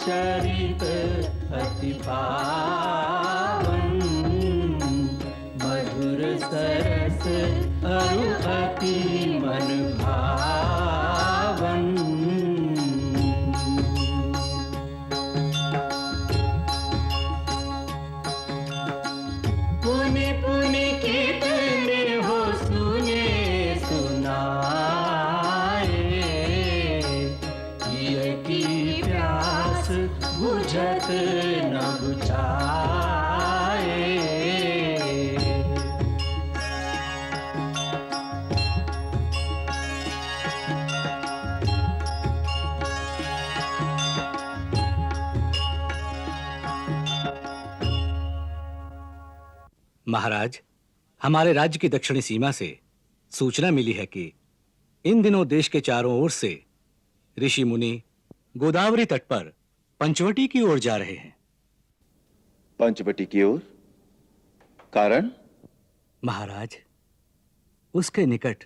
चरित अति पावन, मधुर सरस अरु अति मन भावन। पुनि पुनि कितने हो सुने सुनाए, ये की प्यास बुझत न बुझाए। महाराज, हमारे राज्य की दक्षिणी सीमा से सूचना मिली है कि इन दिनों देश के चारों ओर से ऋषि मुनि गोदावरी तट पर पंचवटी की ओर जा रहे हैं। पंचवटी की ओर? कारण? महाराज, उसके निकट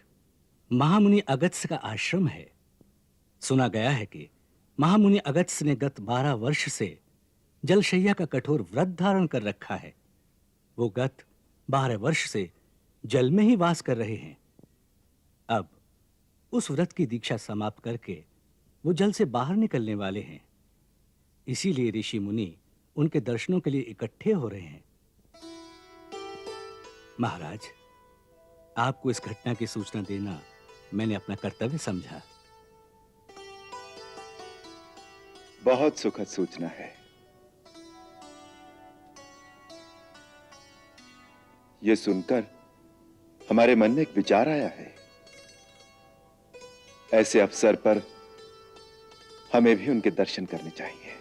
महामुनि अगस्त्य का आश्रम है। सुना गया है कि महामुनि अगस्त्य ने गत 12 वर्ष से जलशैया का कठोर व्रत धारण कर रखा है। वो गत 12 वर्ष से जल में ही वास कर रहे हैं। अब उस व्रत की दीक्षा समाप्त करके वो जल से बाहर निकलने वाले हैं। इसीलिए ऋषि मुनि उनके दर्शनों के लिए इकट्ठे हो रहे हैं। महाराज, आपको इस घटना की सूचना देना मैंने अपना कर्तव्य समझा। बहुत सुखद सूचना है। यह सुनकर हमारे मन में एक विचार आया है। ऐसे अवसर पर हमें भी उनके दर्शन करने चाहिए।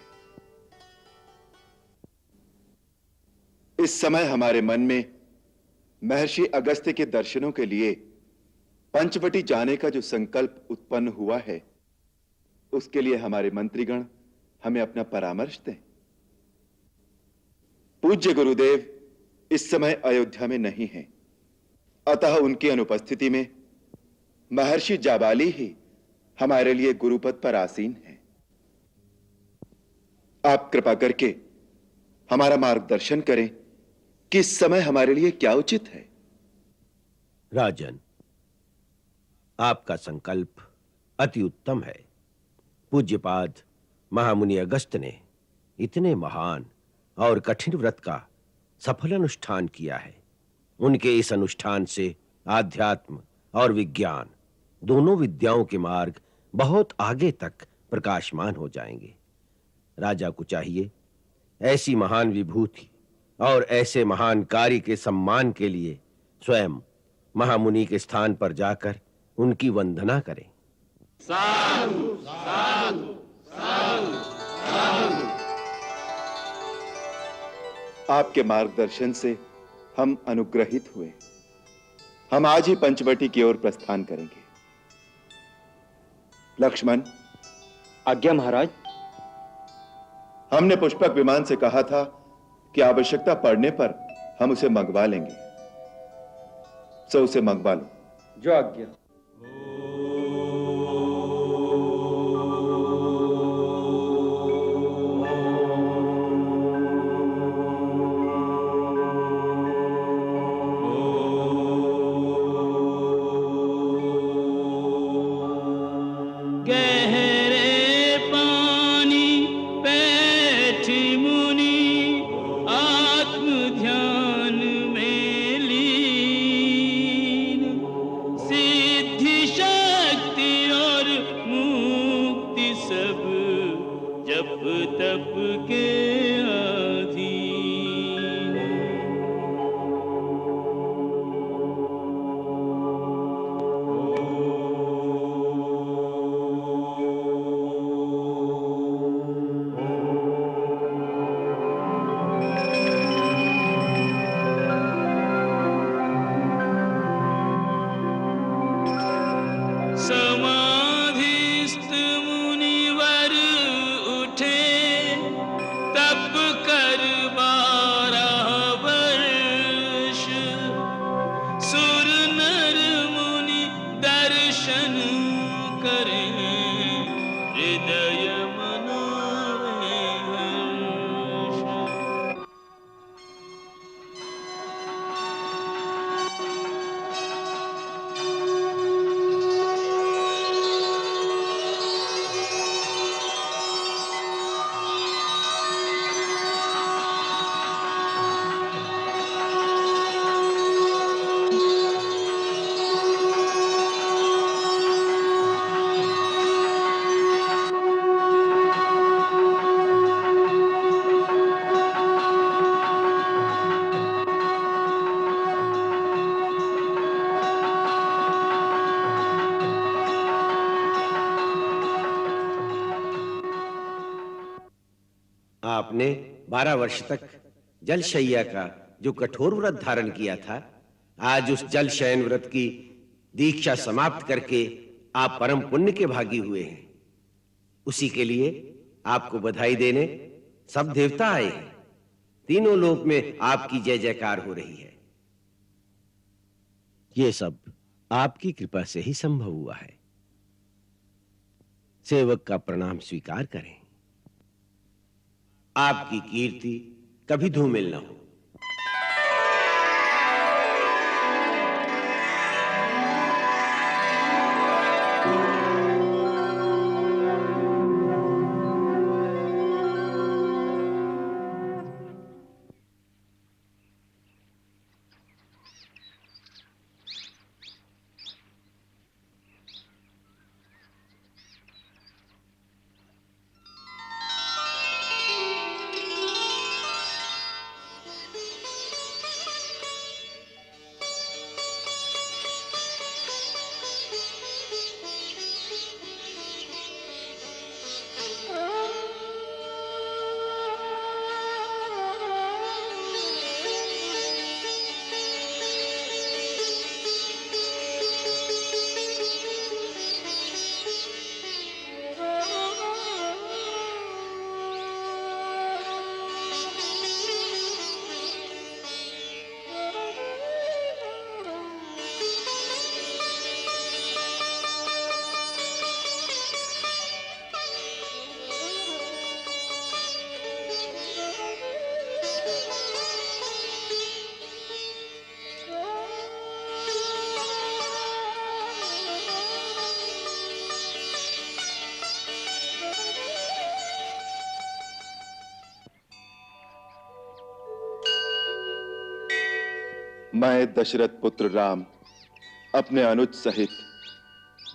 इस समय हमारे मन में महर्षि अगस्त्य के दर्शनों के लिए पंचवटी जाने का जो संकल्प उत्पन्न हुआ है, उसके लिए हमारे मंत्रीगण हमें अपना परामर्श दें। पूज्य गुरुदेव इस समय अयोध्या में नहीं हैं, अतः उनकी अनुपस्थिति में महर्षि जाबाली ही हमारे लिए गुरुपद पर आसीन हैं। आप कृपा करके हमारा मार्गदर्शन करें कि इस समय हमारे लिए क्या उचित है। राजन, आपका संकल्प अति उत्तम है। पूज्यपाद महामुनि अगस्त्य ने इतने महान और कठिन व्रत का सफल अनुष्ठान किया है। उनके इस अनुष्ठान से आध्यात्म और विज्ञान दोनों विद्याओं के मार्ग बहुत आगे तक प्रकाशमान हो जाएंगे। राजा को चाहिए ऐसी महान विभूति और ऐसे महान कार्य के सम्मान के लिए स्वयं महामुनि के स्थान पर जाकर उनकी वंदना करें। साधु साधु साधु साधु। आपके मार्गदर्शन से हम अनुग्रहित हुए। हम आज ही पंचवटी की ओर प्रस्थान करेंगे। लक्ष्मण। आज्ञा महाराज। हमने पुष्पक विमान से कहा था कि आवश्यकता पड़ने पर हम उसे मंगवा लेंगे, सो उसे मंगवा लो। जो आज्ञा। हृदय मनावे। आपने 12 वर्ष तक जलशय्या का जो कठोर व्रत धारण किया था, आज उस जल शयन व्रत की दीक्षा समाप्त करके आप परम पुण्य के भागी हुए हैं। उसी के लिए आपको बधाई देने सब देवता आए हैं। तीनों लोक में आपकी जय जयकार हो रही है। ये सब आपकी कृपा से ही संभव हुआ है। सेवक का प्रणाम स्वीकार करें। आपकी कीर्ति कभी धूमिल न हो। मैं दशरथ पुत्र राम अपने अनुज सहित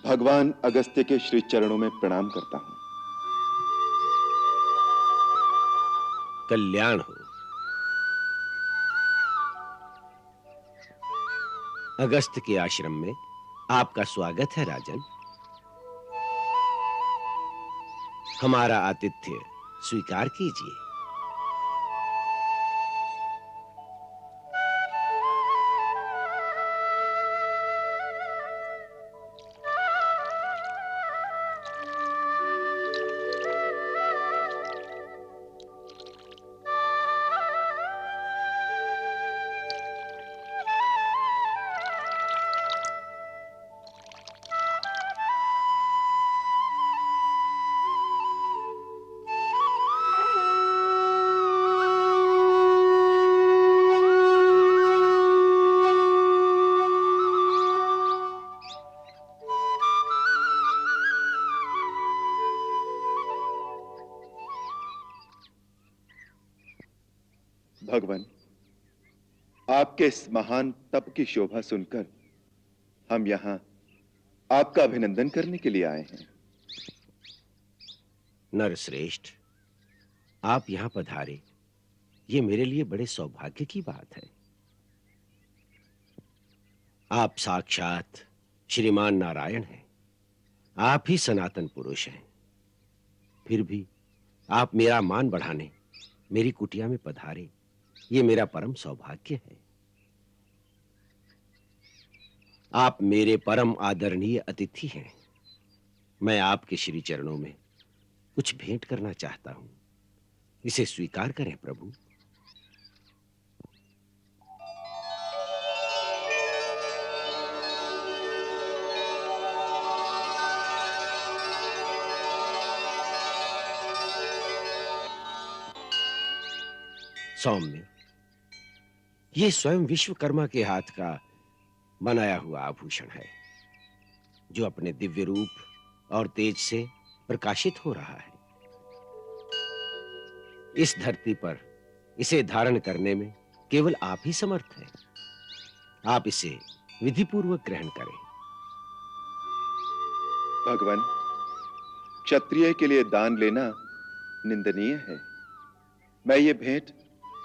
भगवान अगस्त्य के श्री चरणों में प्रणाम करता हूं। कल्याण हो। अगस्त के आश्रम में आपका स्वागत है राजन। हमारा आतिथ्य स्वीकार कीजिए। भगवान, आपके इस महान तप की शोभा सुनकर हम यहां आपका अभिनंदन करने के लिए आए हैं। नरश्रेष्ठ, आप यहां पधारे, ये मेरे लिए बड़े सौभाग्य की बात है। आप साक्षात श्रीमान नारायण हैं। आप ही सनातन पुरुष हैं। फिर भी आप मेरा मान बढ़ाने मेरी कुटिया में पधारे, ये मेरा परम सौभाग्य है। आप मेरे परम आदरणीय अतिथि हैं। मैं आपके श्री चरणों में कुछ भेंट करना चाहता हूं। इसे स्वीकार करें प्रभु। सौम्य, ये स्वयं विश्वकर्मा के हाथ का बनाया हुआ आभूषण है, जो अपने दिव्य रूप और तेज से प्रकाशित हो रहा है। इस धरती पर इसे धारण करने में केवल आप ही समर्थ हैं। आप इसे विधिपूर्वक ग्रहण करें। भगवान, क्षत्रिय के लिए दान लेना निंदनीय है। मैं ये भेंट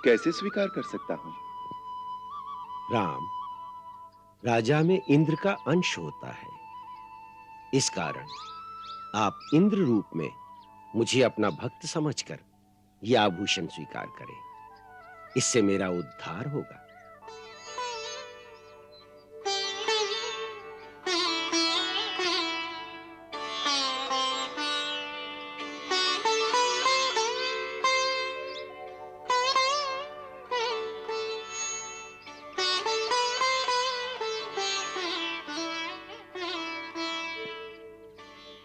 कैसे स्वीकार कर सकता हूं? राम, राजा में इंद्र का अंश होता है। इस कारण आप इंद्र रूप में मुझे अपना भक्त समझकर ये आभूषण स्वीकार करें। इससे मेरा उद्धार होगा।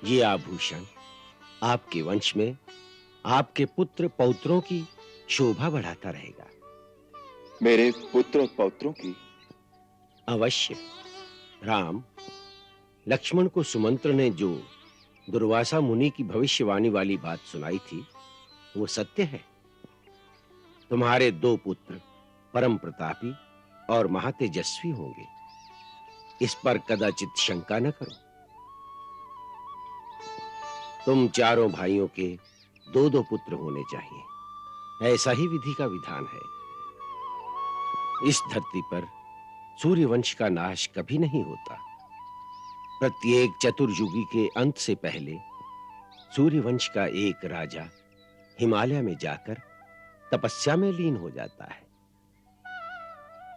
ये आभूषण आपके वंश में आपके पुत्र पौत्रों की शोभा बढ़ाता रहेगा। मेरे पुत्र और पौत्रों की? अवश्य। राम, लक्ष्मण को सुमंत्र ने जो दुर्वासा मुनि की भविष्यवाणी वाली बात सुनाई थी, वो सत्य है। तुम्हारे 2 पुत्र परम प्रतापी और महातेजस्वी होंगे। इस पर कदाचित शंका न करो। तुम चारों भाइयों के 2-2 पुत्र होने चाहिए। ऐसा ही विधि का विधान है। इस धरती पर सूर्यवंश का नाश कभी नहीं होता। प्रत्येक चतुर्युगी के अंत से पहले सूर्यवंश का एक राजा हिमालय में जाकर तपस्या में लीन हो जाता है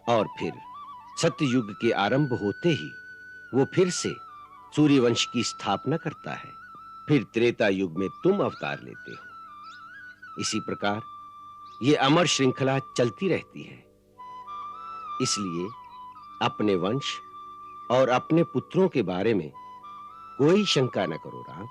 और फिर सत्ययुग के आरंभ होते ही वो फिर से सूर्यवंश की स्थापना करता है। फिर त्रेता युग में तुम अवतार लेते हो। इसी प्रकार ये अमर श्रृंखला चलती रहती है। इसलिए अपने वंश और अपने पुत्रों के बारे में कोई शंका न करो राम।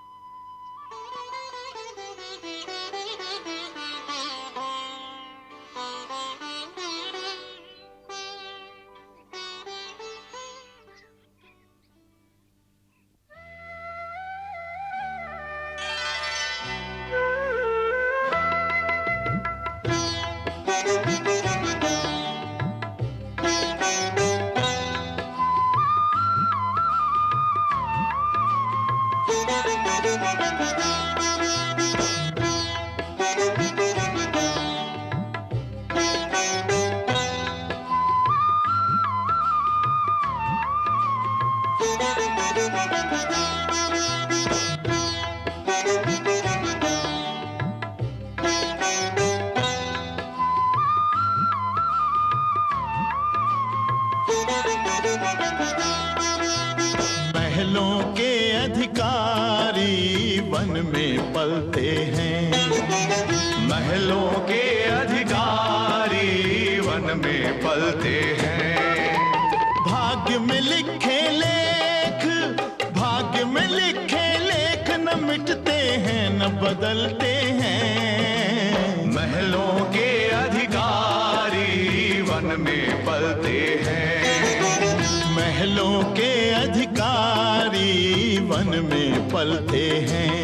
महलों के अधिकारी वन में पलते हैं। महलों के अधिकारी वन में पलते हैं। भाग्य में लिखे लेख, भाग्य में लिखे लेख न मिटते हैं न बदलते हैं। महलों के अधिकारी वन में पलते हैं। महलों के अधिकारी वन में पलते हैं।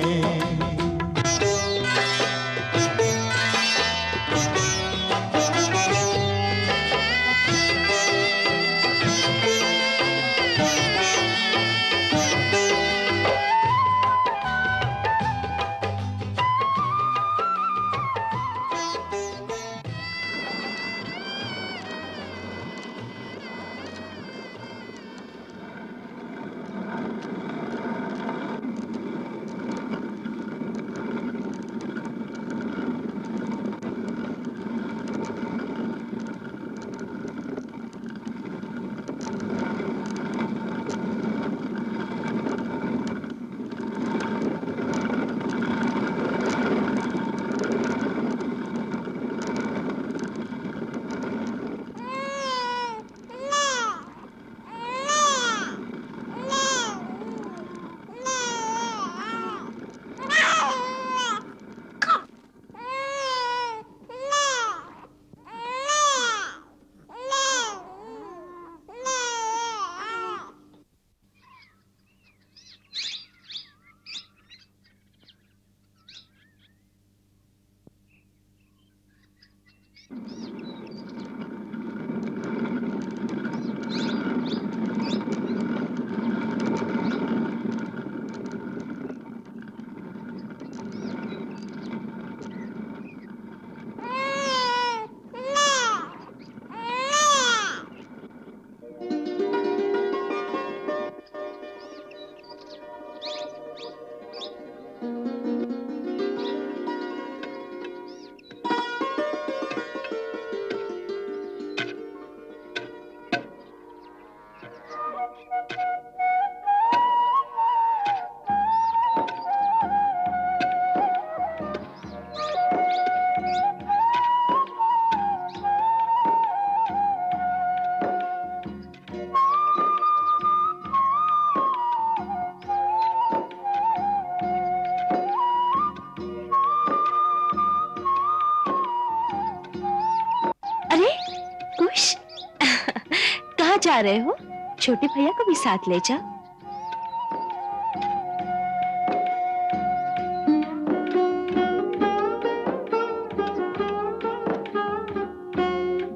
जा रहे हो? छोटे भैया को भी साथ ले जाओ।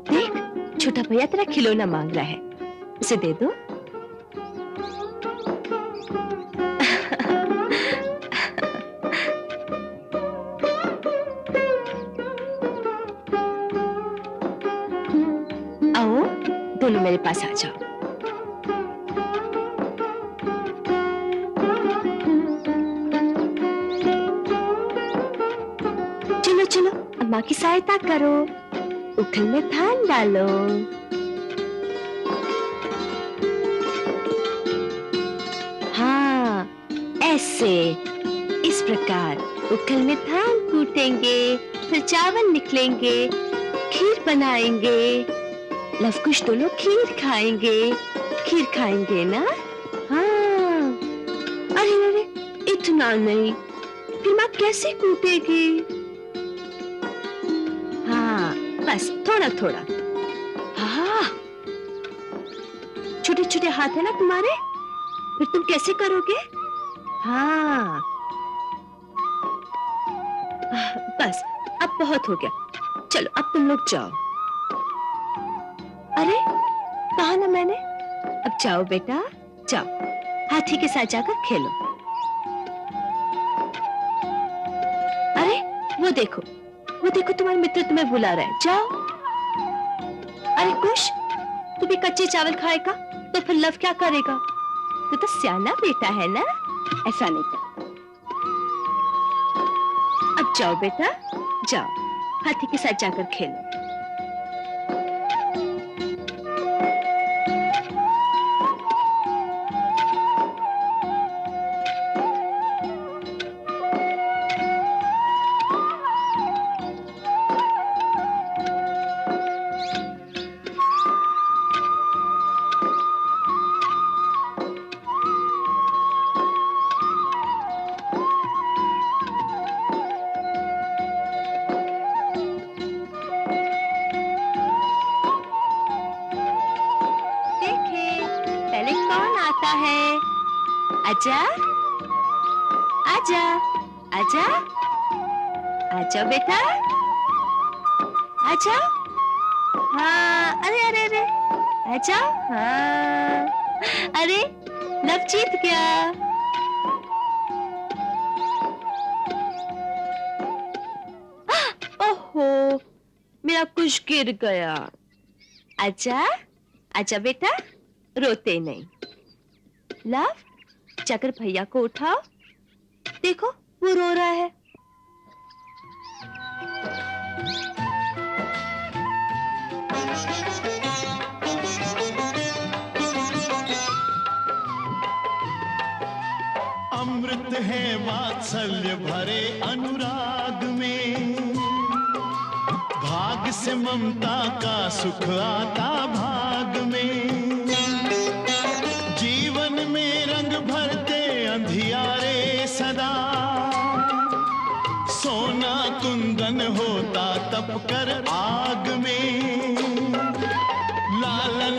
देख, छोटा भैया तेरा खिलौना मांग रहा है, उसे दे दो। आओ, दोनों मेरे पास आ जाओ। चलो चलो, अम्मा की सहायता करो, उखल में धान डालो। हाँ, ऐसे, इस प्रकार उखल में धान कूटेंगे, फिर चावल निकलेंगे, खीर बनाएंगे। लवकुश तो लोग खीर खाएंगे ना? हाँ। अरे अरे, इतना नहीं, फिर माँ कैसे कूटेगी? हाँ, बस थोड़ा थोड़ा। हाँ, छोटे छोटे हाथ है ना तुम्हारे, फिर तुम कैसे करोगे? हाँ, बस अब बहुत हो गया, चलो अब तुम लोग जाओ। अरे, कहा ना मैंने? अब जाओ बेटा, जाओ, हाथी के साथ जाकर खेलो। अरे, वो देखो तुम्हारे मित्र तुम्हें बुला रहा है, जाओ। अरे कुश, तू भी कच्चे चावल खाएगा तो फिर लव क्या करेगा? तू तो सियाना बेटा है ना, ऐसा नहीं कर। अब जाओ बेटा, जाओ, हाथी के साथ जाकर खेलो। आजा, आजा, आजा, आजा बेटा, आजा। हाँ, अरे अरे अरे, आजा। हाँ, अरे लव जीत गया। ओहो, मेरा कुछ गिर गया। आजा, आजा बेटा, रोते नहीं। लव, जाकर भैया को उठाओ, देखो वो रो रहा है। अमृत है वात्सल्य भरे अनुराग में, भाग से ममता का सुख आता भाग में। जीवन में रंग भरते अंधियारे सदा, सोना कुंदन होता तप कर आग में। लालन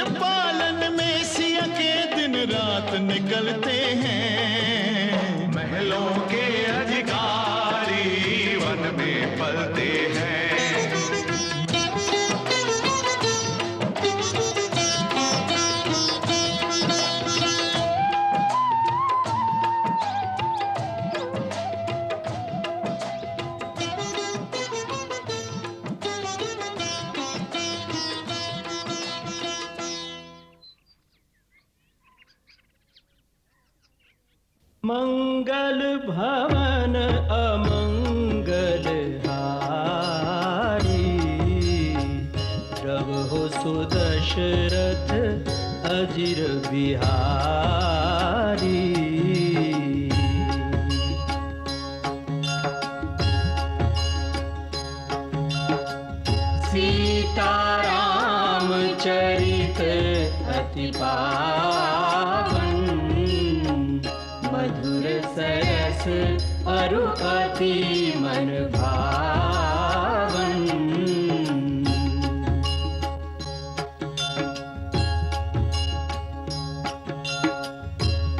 पालन में सिया के दिन रात निकलते हैं। महलों के अधिकारी वन में पलते हैं। मंगल भवन अमंगल हारी, प्रभु सुदशरथ अजिर बिहारी। सीताराम चरित अति पावन, मधुर सरस अरु अति मन भावन।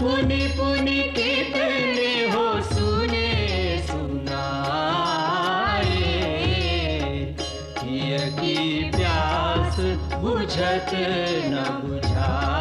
पुनि पुनि कितने हो सुने सुनाए, हिय की प्यास बुझत न बुझाए।